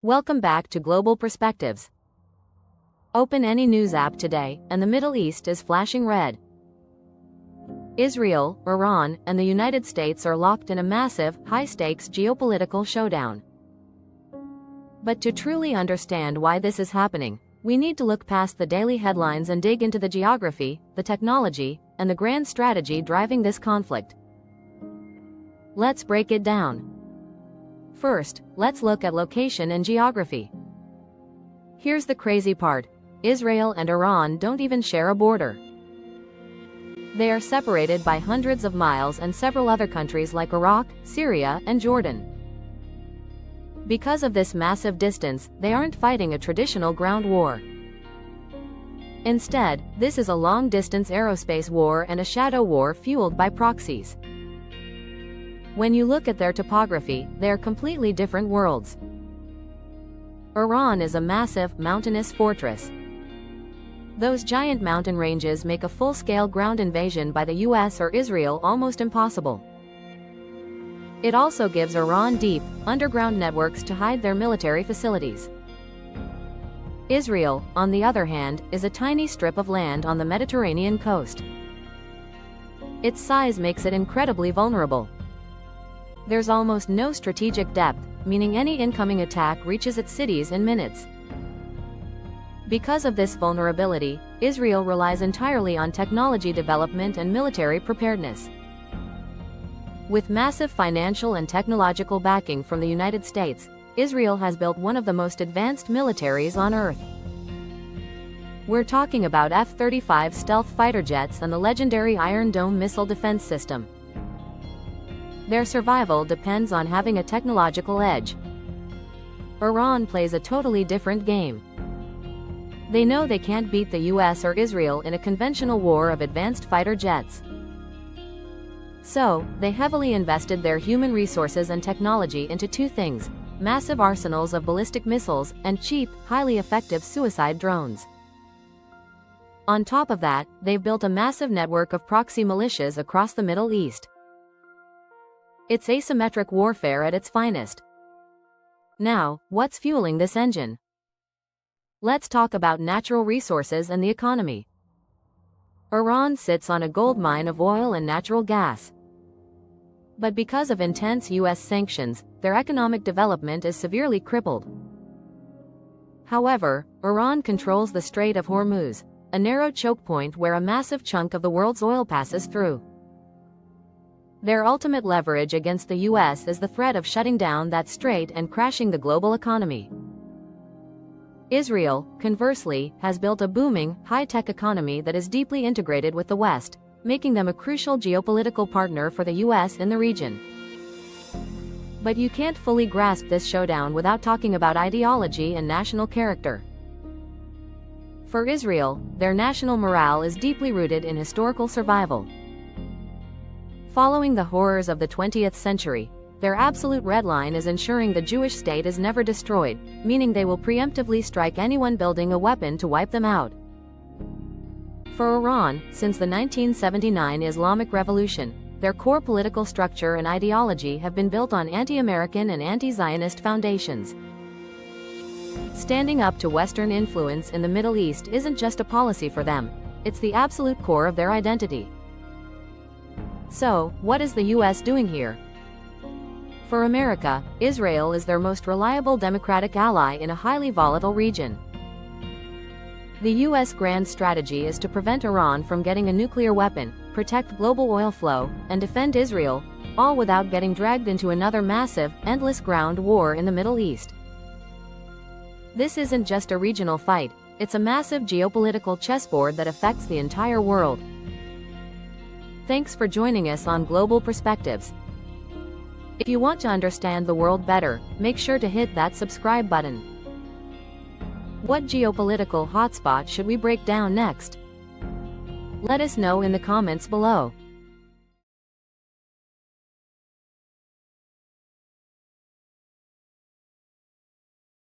Welcome back to Global Perspectives. Open any news app today, and the Middle East is flashing red. Israel, Iran, and the United States are locked in a massive, high-stakes geopolitical showdown. But to truly understand why this is happening, we need to look past the daily headlines and dig into the geography, the technology, and the grand strategy driving this conflict. Let's break it down. First, let's look at location and geography. Here's the crazy part. Israel and Iran don't even share a border. They are separated by hundreds of miles and several other countries like Iraq, Syria, and Jordan. Because of this massive distance, they aren't fighting a traditional ground war. Instead, this is a long-distance aerospace war and a shadow war fueled by proxies. When you look at their topography, they are completely different worlds. Iran is a massive, mountainous fortress. Those giant mountain ranges make a full-scale ground invasion by the US or Israel almost impossible. It also gives Iran deep, underground networks to hide their military facilities. Israel, on the other hand, is a tiny strip of land on the Mediterranean coast. Its size makes it incredibly vulnerable. There's almost no strategic depth, meaning any incoming attack reaches its cities in minutes. Because of this vulnerability, Israel relies entirely on technology development and military preparedness. With massive financial and technological backing from the United States, Israel has built one of the most advanced militaries on Earth. We're talking about F-35 stealth fighter jets and the legendary Iron Dome missile defense system. Their survival depends on having a technological edge. Iran plays a totally different game. They know they can't beat the US or Israel in a conventional war of advanced fighter jets. So, they heavily invested their human resources and technology into two things: massive arsenals of ballistic missiles and cheap, highly effective suicide drones. On top of that, they've built a massive network of proxy militias across the Middle East. It's asymmetric warfare at its finest. Now, what's fueling this engine? Let's talk about natural resources and the economy. Iran sits on a gold mine of oil and natural gas. But because of intense US sanctions, their economic development is severely crippled. However, Iran controls the Strait of Hormuz, a narrow choke point where a massive chunk of the world's oil passes through. Their ultimate leverage against the US is the threat of shutting down that strait and crashing the global economy. Israel, conversely, has built a booming, high-tech economy that is deeply integrated with the West, making them a crucial geopolitical partner for the US in the region. But you can't fully grasp this showdown without talking about ideology and national character. For Israel, their national morale is deeply rooted in historical survival. Following the horrors of the 20th century, their absolute red line is ensuring the Jewish state is never destroyed, meaning they will preemptively strike anyone building a weapon to wipe them out. For Iran, since the 1979 Islamic Revolution, their core political structure and ideology have been built on anti-American and anti-Zionist foundations. Standing up to Western influence in the Middle East isn't just a policy for them, it's the absolute core of their identity. So, what is the US doing here? For America, Israel is their most reliable democratic ally in a highly volatile region. The US grand strategy is to prevent Iran from getting a nuclear weapon, protect global oil flow, and defend Israel, all without getting dragged into another massive, endless ground war in the Middle East. This isn't just a regional fight, it's a massive geopolitical chessboard that affects the entire world. Thanks for joining us on Global Perspectives. If you want to understand the world better, make sure to hit that subscribe button. What geopolitical hotspot should we break down next? Let us know in the comments below.